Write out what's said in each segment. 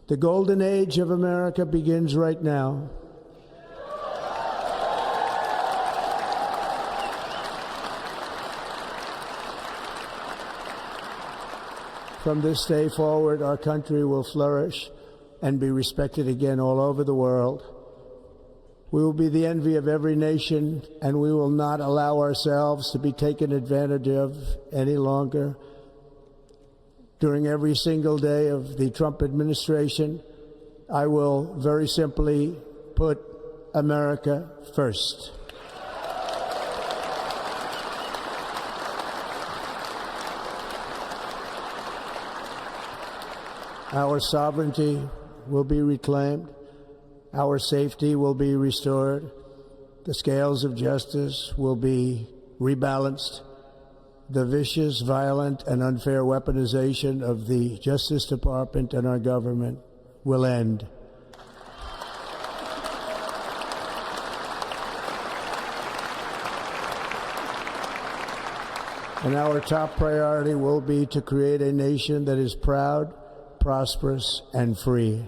The golden age of America begins right now. From this day forward, our country will flourish and be respected again all over the world. We will be the envy of every nation, and we will not allow ourselves to be taken advantage of any longer. During every single day of the Trump administration, I will very simply put America first. Our sovereignty will be reclaimed. Our safety will be restored. The scales of justice will be rebalanced. The vicious, violent, and unfair weaponization of the Justice Department and our government will end. And our top priority will be to create a nation that is proud, prosperous, and free.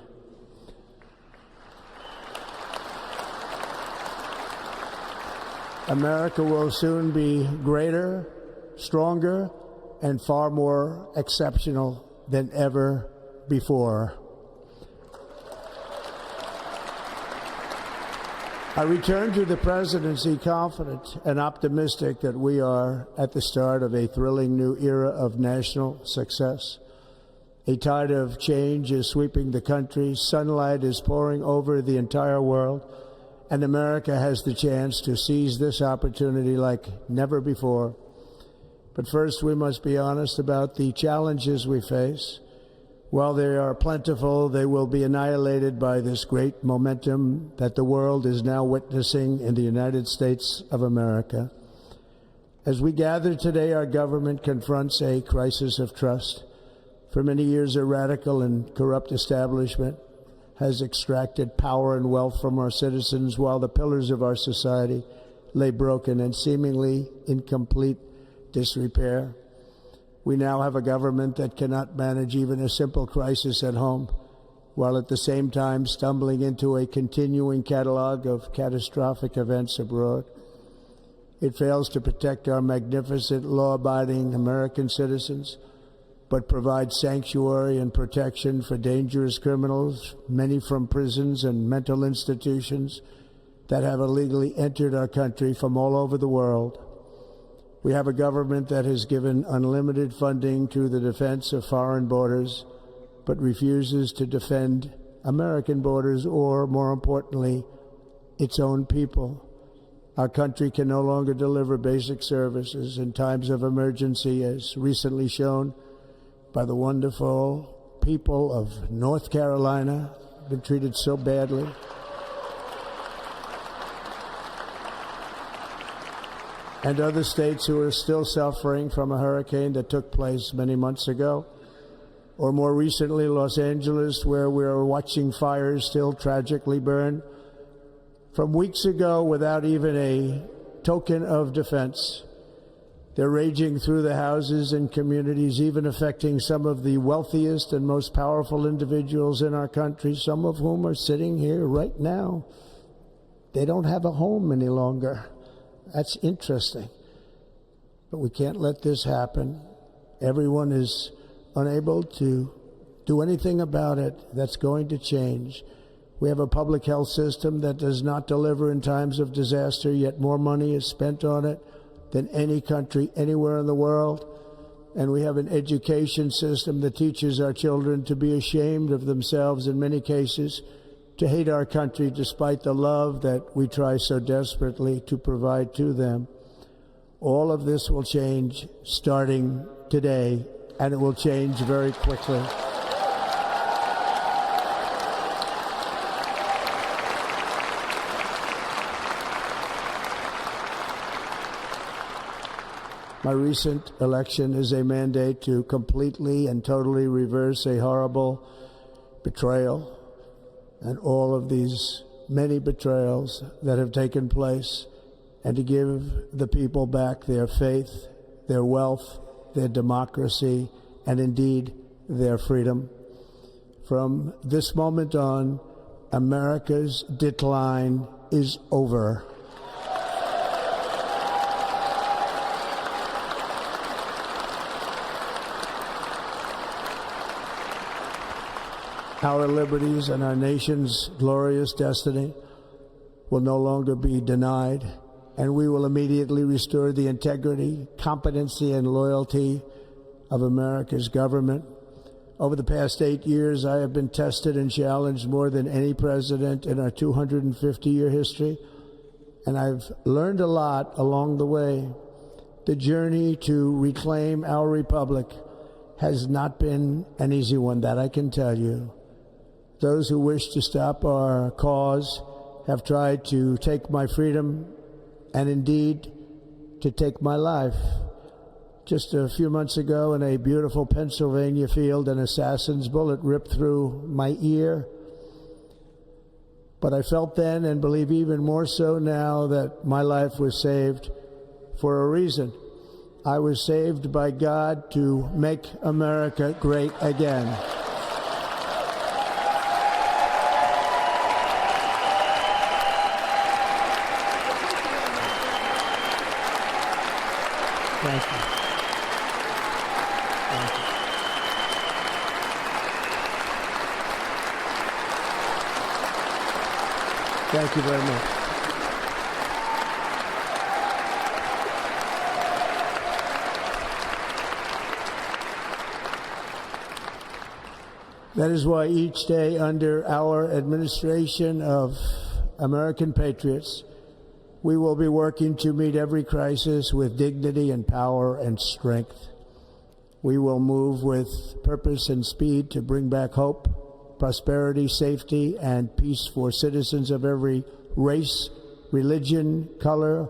America will soon be greater, stronger, and far more exceptional than ever before. I return to the presidency confident and optimistic that we are at the start of a thrilling new era of national success. A tide of change is sweeping the country, sunlight is pouring over the entire world, and America has the chance to seize this opportunity like never before. But first, we must be honest about the challenges we face. While they are plentiful, they will be annihilated by this great momentum that the world is now witnessing in the United States of America. As we gather today, our government confronts a crisis of trust. For many years, a radical and corrupt establishment has extracted power and wealth from our citizens while the pillars of our society lay broken and seemingly in complete disrepair. We now have a government that cannot manage even a simple crisis at home, while at the same time stumbling into a continuing catalog of catastrophic events abroad. It fails to protect our magnificent, law-abiding American citizens, but provides sanctuary and protection for dangerous criminals, many from prisons and mental institutions that have illegally entered our country from all over the world. We have a government that has given unlimited funding to the defense of foreign borders, but refuses to defend American borders or, more importantly, its own people. Our country can no longer deliver basic services in times of emergency, as recently shown by the wonderful people of North Carolina, been treated so badly. And other states who are still suffering from a hurricane that took place many months ago. Or more recently, Los Angeles, where we are watching fires still tragically burn from weeks ago without even a token of defense. They're raging through the houses and communities, even affecting some of the wealthiest and most powerful individuals in our country, some of whom are sitting here right now. They don't have a home any longer. That's interesting. But we can't let this happen. Everyone is unable to do anything about it. That's going to change. We have a public health system that does not deliver in times of disaster, yet more money is spent on it than any country anywhere in the world. And we have an education system that teaches our children to be ashamed of themselves in many cases, to hate our country despite the love that we try so desperately to provide to them. All of this will change starting today, and it will change very quickly. My recent election is a mandate to completely and totally reverse a horrible betrayal and all of these many betrayals that have taken place, and to give the people back their faith, their wealth, their democracy, and indeed their freedom. From this moment on, America's decline is over. Our liberties and our nation's glorious destiny will no longer be denied, and we will immediately restore the integrity, competency, and loyalty of America's government. Over the past 8 years, I have been tested and challenged more than any president in our 250-year history, and I've learned a lot along the way. The journey to reclaim our republic has not been an easy one, that I can tell you. Those who wish to stop our cause have tried to take my freedom and indeed to take my life. Just a few months ago in a beautiful Pennsylvania field, an assassin's bullet ripped through my ear. But I felt then, and believe even more so now, that my life was saved for a reason. I was saved by God to make America great again. Thank you. Thank you. Thank you very much. That is why each day under our administration of American patriots, we will be working to meet every crisis with dignity and power and strength. We will move with purpose and speed to bring back hope, prosperity, safety, and peace for citizens of every race, religion, color,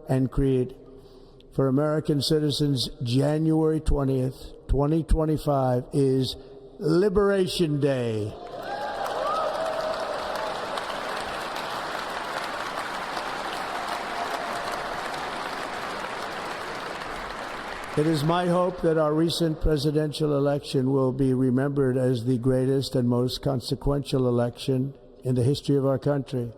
and creed. For American citizens, January 20th, 2025 is Liberation Day. It is my hope that our recent presidential election will be remembered as the greatest and most consequential election in the history of our country.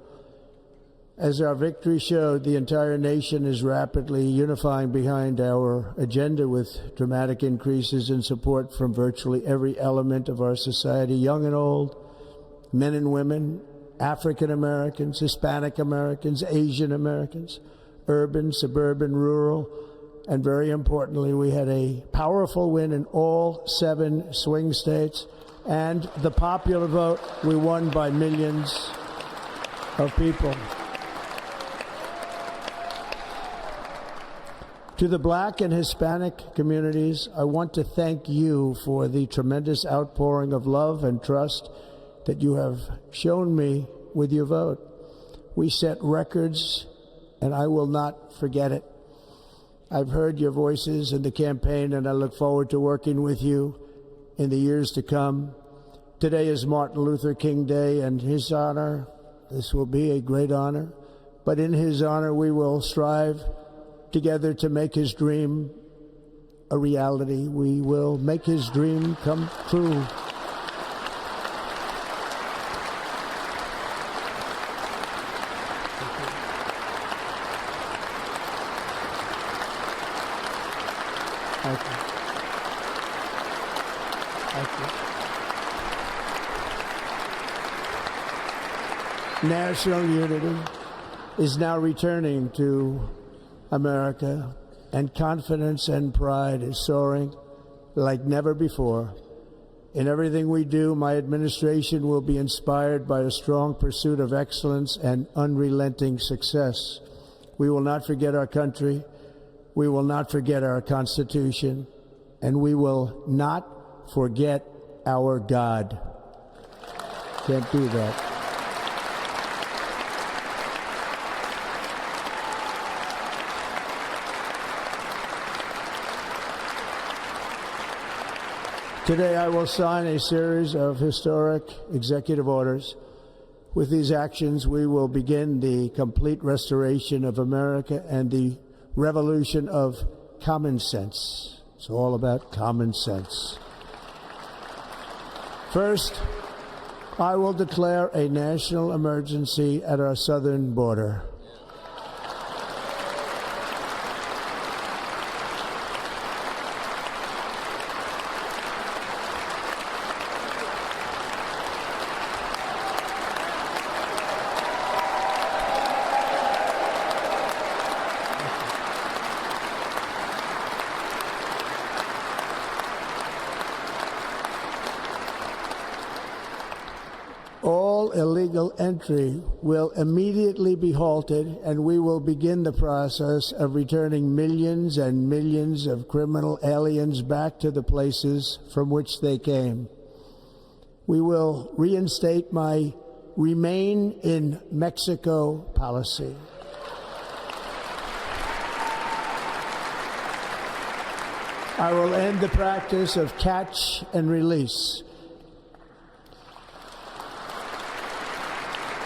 As our victory showed, the entire nation is rapidly unifying behind our agenda with dramatic increases in support from virtually every element of our society, young and old, men and women, African Americans, Hispanic Americans, Asian Americans, urban, suburban, rural, and very importantly, we had a powerful win in all 7 swing states, and the popular vote, we won by millions of people. To the Black and Hispanic communities, I want to thank you for the tremendous outpouring of love and trust that you have shown me with your vote. We set records, and I will not forget it. I've heard your voices in the campaign, and I look forward to working with you in the years to come. Today is Martin Luther King Day, and his honor, this will be a great honor, but in his honor we will strive together to make his dream a reality. We will make his dream come true. Thank you. Thank you. National unity is now returning to America, and confidence and pride is soaring like never before. In everything we do, my administration will be inspired by a strong pursuit of excellence and unrelenting success. We will not forget our country. We will not forget our Constitution, and we will not forget our God. Can't do that. Today I will sign a series of historic executive orders. With these actions, we will begin the complete restoration of America and the revolution of common sense. It's all about common sense. First, I will declare a national emergency at our southern border. All illegal entry will immediately be halted, and we will begin the process of returning millions and millions of criminal aliens back to the places from which they came. We will reinstate my Remain in Mexico policy. I will end the practice of catch and release.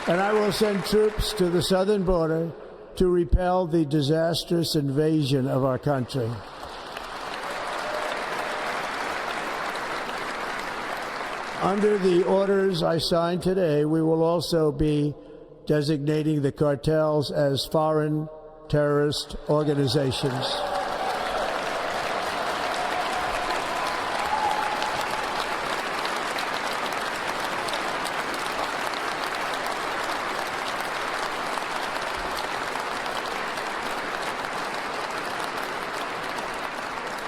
And I will send troops to the southern border to repel the disastrous invasion of our country. Under the orders I signed today, we will also be designating the cartels as foreign terrorist organizations.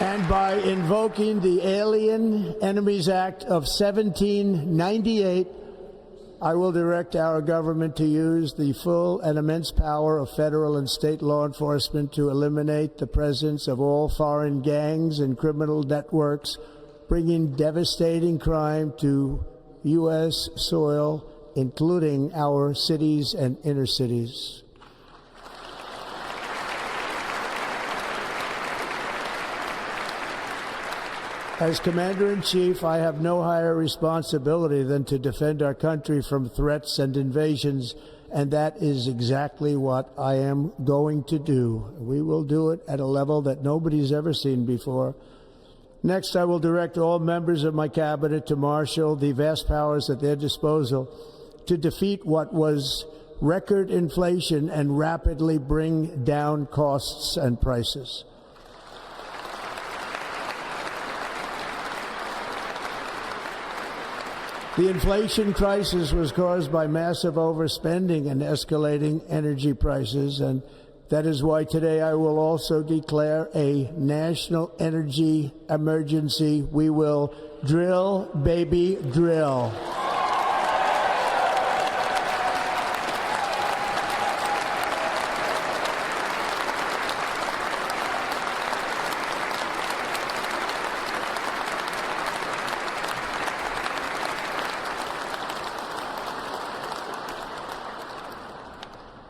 And by invoking the Alien Enemies Act of 1798, I will direct our government to use the full and immense power of federal and state law enforcement to eliminate the presence of all foreign gangs and criminal networks, bringing devastating crime to U.S. soil, including our cities and inner cities. As Commander-in-Chief, I have no higher responsibility than to defend our country from threats and invasions, and that is exactly what I am going to do. We will do it at a level that nobody's ever seen before. Next, I will direct all members of my cabinet to marshal the vast powers at their disposal to defeat what was record inflation and rapidly bring down costs and prices. The inflation crisis was caused by massive overspending and escalating energy prices, and that is why today I will also declare a national energy emergency. We will drill, baby, drill.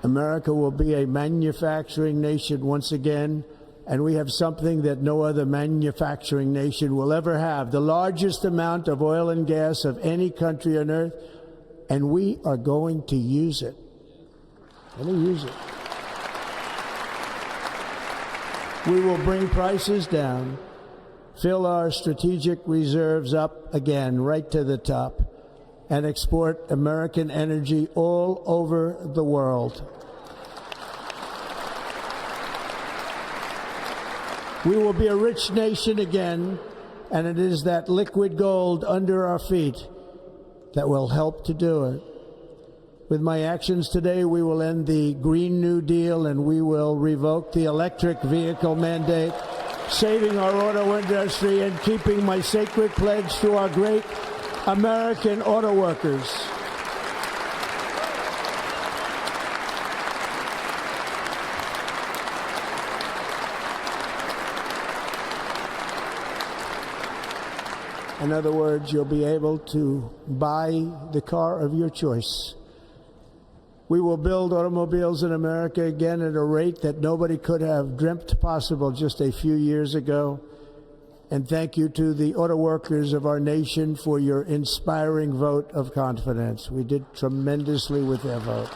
America will be a manufacturing nation once again, and we have something that no other manufacturing nation will ever have, the largest amount of oil and gas of any country on earth, and we are going to use it. We will bring prices down, fill our strategic reserves up again right to the top, and export American energy all over the world. We will be a rich nation again, and it is that liquid gold under our feet that will help to do it. With my actions today, we will end the Green New Deal, and we will revoke the electric vehicle mandate, saving our auto industry and keeping my sacred pledge to our great American auto workers. In other words, you'll be able to buy the car of your choice. We will build automobiles in America again at a rate that nobody could have dreamt possible just a few years ago. And thank you to the auto workers of our nation for your inspiring vote of confidence. We did tremendously with their vote.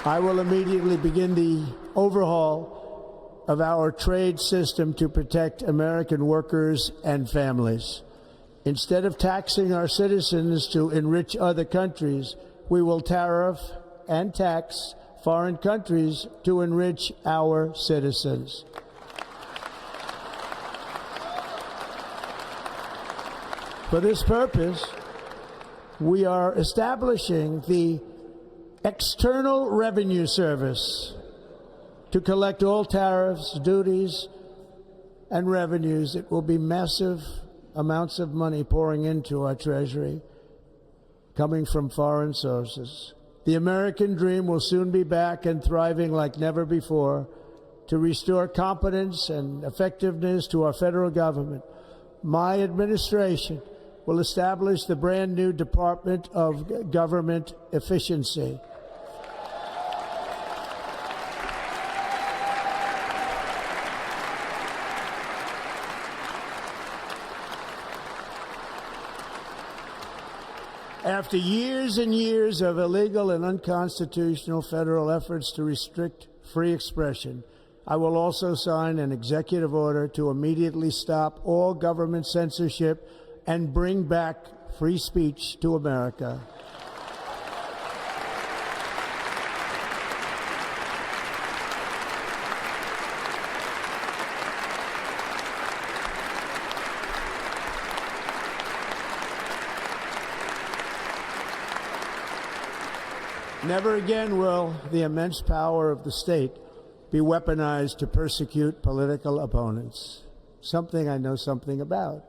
I will immediately begin the overhaul of our trade system to protect American workers and families. Instead of taxing our citizens to enrich other countries, we will tariff and tax foreign countries to enrich our citizens. For this purpose, we are establishing the External Revenue Service to collect all tariffs, duties, and revenues. It will be massive amounts of money pouring into our treasury, coming from foreign sources. The American dream will soon be back and thriving like never before to restore competence and effectiveness to our federal government. My administration will establish the brand new Department of Government Efficiency. After years and years of illegal and unconstitutional federal efforts to restrict free expression, I will also sign an executive order to immediately stop all government censorship and bring back free speech to America. Never again will the immense power of the state be weaponized to persecute political opponents, something I know something about.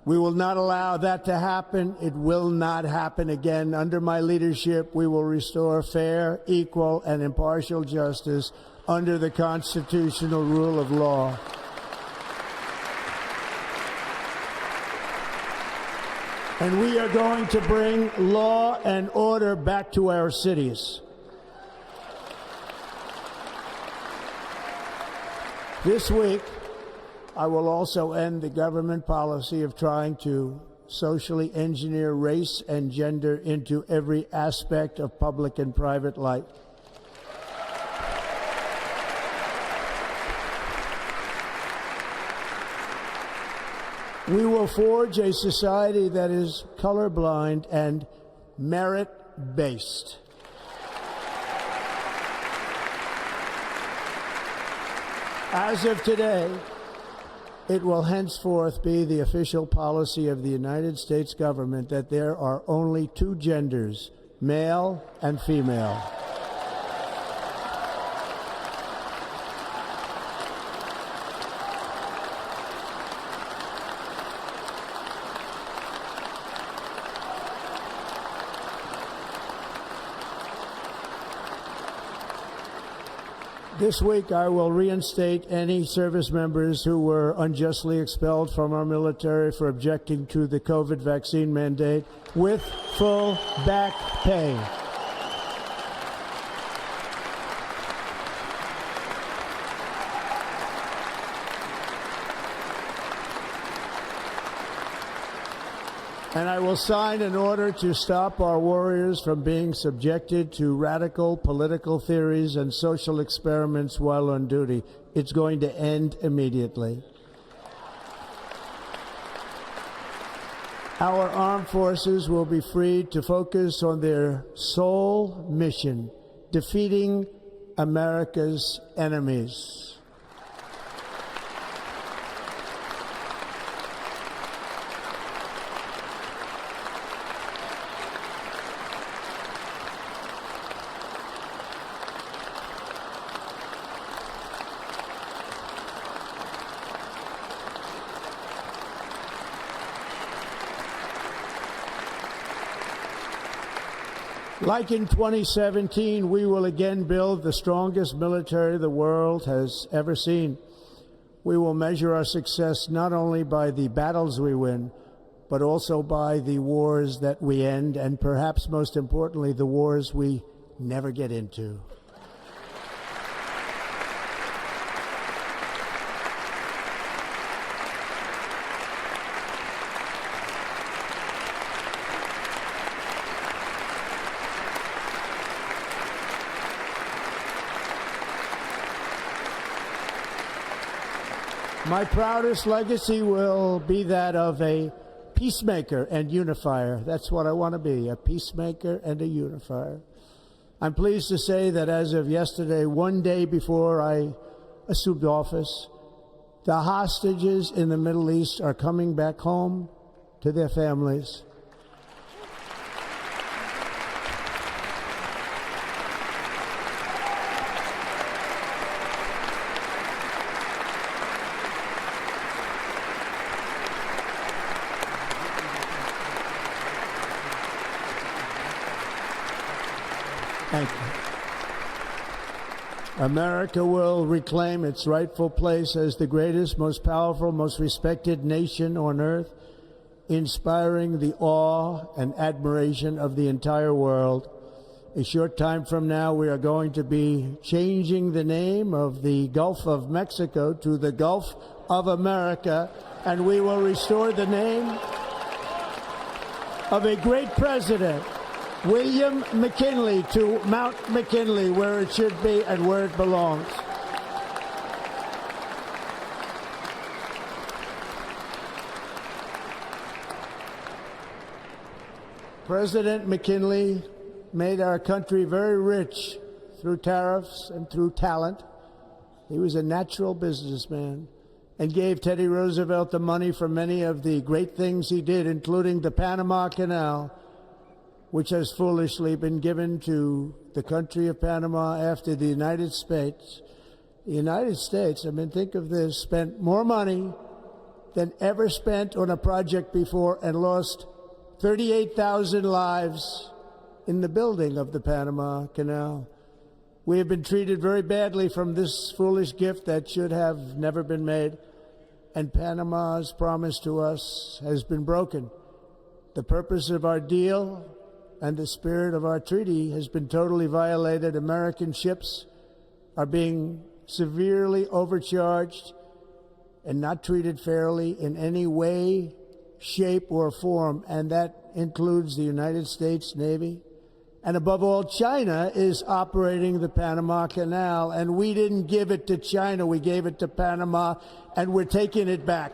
We will not allow that to happen. It will not happen again. Under my leadership, we will restore fair, equal, and impartial justice under the constitutional rule of law. And we are going to bring law and order back to our cities. This week, I will also end the government policy of trying to socially engineer race and gender into every aspect of public and private life. We will forge a society that is colorblind and merit-based. As of today, it will henceforth be the official policy of the United States government that there are only two genders, male and female. This week, I will reinstate any service members who were unjustly expelled from our military for objecting to the COVID vaccine mandate with full back pay. And I will sign an order to stop our warriors from being subjected to radical political theories and social experiments while on duty. It's going to end immediately. Our armed forces will be freed to focus on their sole mission, defeating America's enemies. Like in 2017, we will again build the strongest military the world has ever seen. We will measure our success not only by the battles we win, but also by the wars that we end, and perhaps most importantly, the wars we never get into. My proudest legacy will be that of a peacemaker and unifier. That's what I want to be, a peacemaker and a unifier. I'm pleased to say that as of yesterday, one day before I assumed office, the hostages in the Middle East are coming back home to their families. Thank you. America will reclaim its rightful place as the greatest, most powerful, most respected nation on earth, inspiring the awe and admiration of the entire world. A short time from now, we are going to be changing the name of the Gulf of Mexico to the Gulf of America, and we will restore the name of a great president, William McKinley, to Mount McKinley, where it should be and where it belongs. President McKinley made our country very rich through tariffs and through talent. He was a natural businessman and gave Teddy Roosevelt the money for many of the great things he did, including the Panama Canal, which has foolishly been given to the country of Panama after the United States. The United States, I mean, think of this, spent more money than ever spent on a project before and lost 38,000 lives in the building of the Panama Canal. We have been treated very badly from this foolish gift that should have never been made, and Panama's promise to us has been broken. The purpose of our deal and the spirit of our treaty has been totally violated. American ships are being severely overcharged and not treated fairly in any way, shape, or form, and that includes the United States Navy. And above all, China is operating the Panama Canal, and we didn't give it to China, we gave it to Panama, and we're taking it back.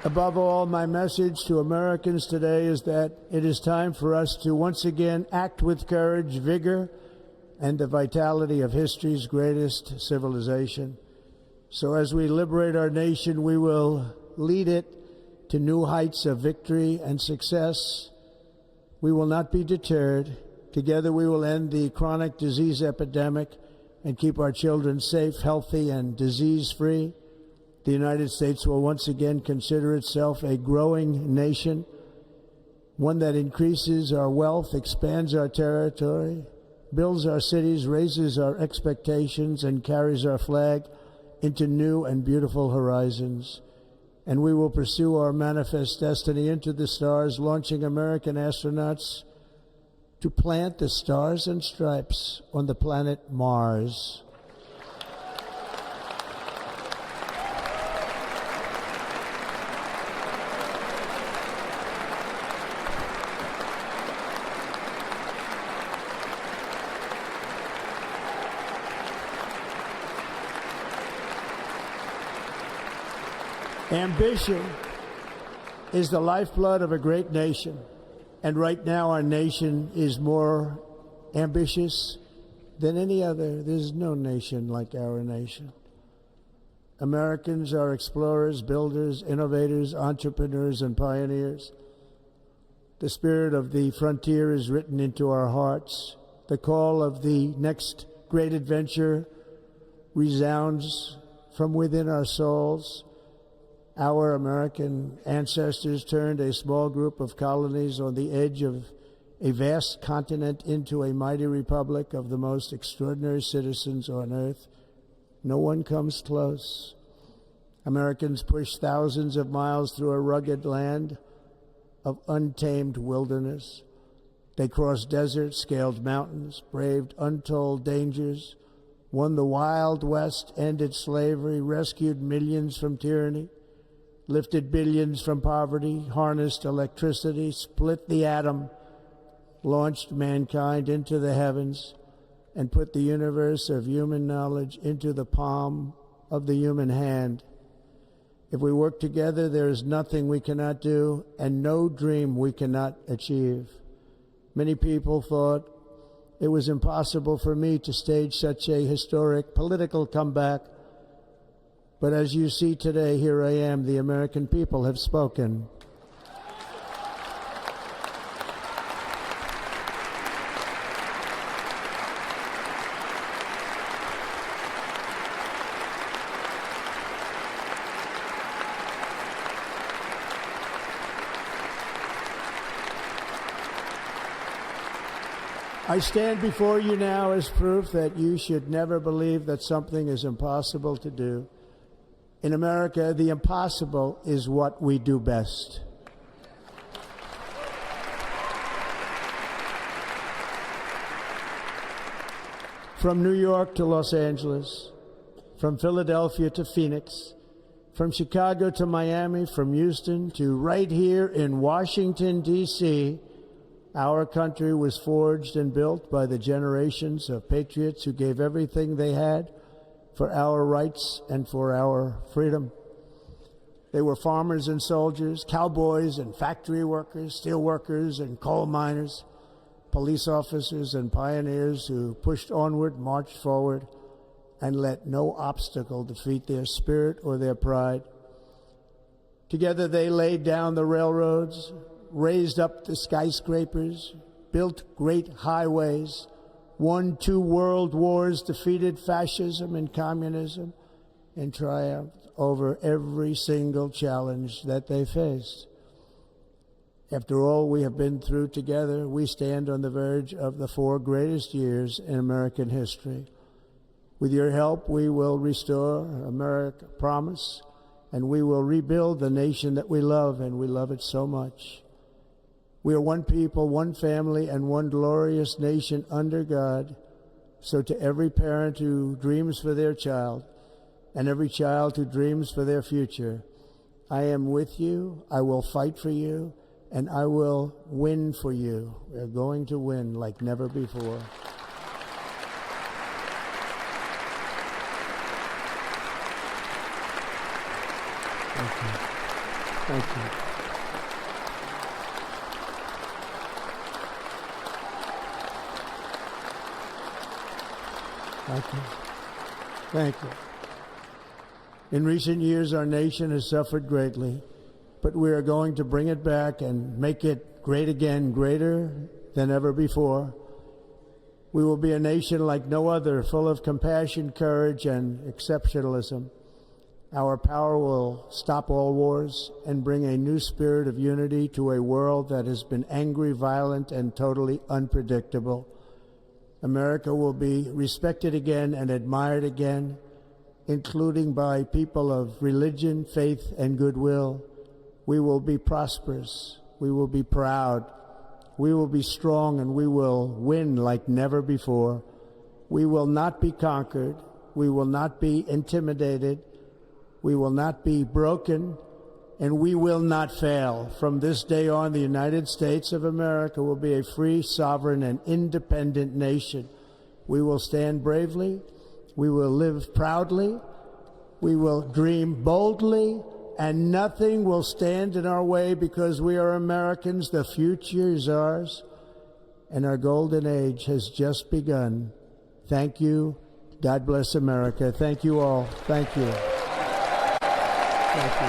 Above all, my message to Americans today is that it is time for us to once again act with courage, vigor, and the vitality of history's greatest civilization. So as we liberate our nation, we will lead it to new heights of victory and success. We will not be deterred. Together we will end the chronic disease epidemic and keep our children safe, healthy, and disease-free. The United States will once again consider itself a growing nation, one that increases our wealth, expands our territory, builds our cities, raises our expectations, and carries our flag into new and beautiful horizons. And we will pursue our manifest destiny into the stars, launching American astronauts to plant the stars and stripes on the planet Mars. Ambition is the lifeblood of a great nation, and right now our nation is more ambitious than any other. There's no nation like our nation. Americans are explorers, builders, innovators, entrepreneurs, and pioneers. The spirit of the frontier is written into our hearts. The call of the next great adventure resounds from within our souls. Our American ancestors turned a small group of colonies on the edge of a vast continent into a mighty republic of the most extraordinary citizens on earth. No one comes close. Americans pushed thousands of miles through a rugged land of untamed wilderness. They crossed deserts, scaled mountains, braved untold dangers, won the Wild West, ended slavery, rescued millions from tyranny, lifted billions from poverty, harnessed electricity, split the atom, launched mankind into the heavens, and put the universe of human knowledge into the palm of the human hand. If we work together, there is nothing we cannot do and no dream we cannot achieve. Many people thought it was impossible for me to stage such a historic political comeback. But as you see today, here I am. The American people have spoken. I stand before you now as proof that you should never believe that something is impossible to do. In America, the impossible is what we do best. From New York to Los Angeles, from Philadelphia to Phoenix, from Chicago to Miami, from Houston to right here in Washington, D.C., our country was forged and built by the generations of patriots who gave everything they had for our rights and for our freedom. They were farmers and soldiers, cowboys and factory workers, steel workers and coal miners, police officers and pioneers who pushed onward, marched forward, and let no obstacle defeat their spirit or their pride. Together they laid down the railroads, raised up the skyscrapers, built great highways, won 2 world wars, defeated fascism and communism, and triumphed over every single challenge that they faced. After all we have been through together, we stand on the verge of the 4 greatest years in American history. With your help, we will restore America, promise, and we will rebuild the nation that we love, and we love it so much. We are one people, one family, and one glorious nation under God. So to every parent who dreams for their child, and every child who dreams for their future, I am with you, I will fight for you, and I will win for you. We're going to win like never before. Thank you. Thank you. Thank you. Thank you. In recent years, our nation has suffered greatly, but we are going to bring it back and make it great again, greater than ever before. We will be a nation like no other, full of compassion, courage, and exceptionalism. Our power will stop all wars and bring a new spirit of unity to a world that has been angry, violent, and totally unpredictable. America will be respected again and admired again, including by people of religion, faith, and goodwill. We will be prosperous. We will be proud. We will be strong, and we will win like never before. We will not be conquered. We will not be intimidated. We will not be broken, and we will not fail. From this day on, the United States of America will be a free, sovereign, and independent nation. We will stand bravely. We will live proudly. We will dream boldly, and nothing will stand in our way because we are Americans. The future is ours, and our golden age has just begun. Thank you. God bless America. Thank you all. Thank you. Thank you.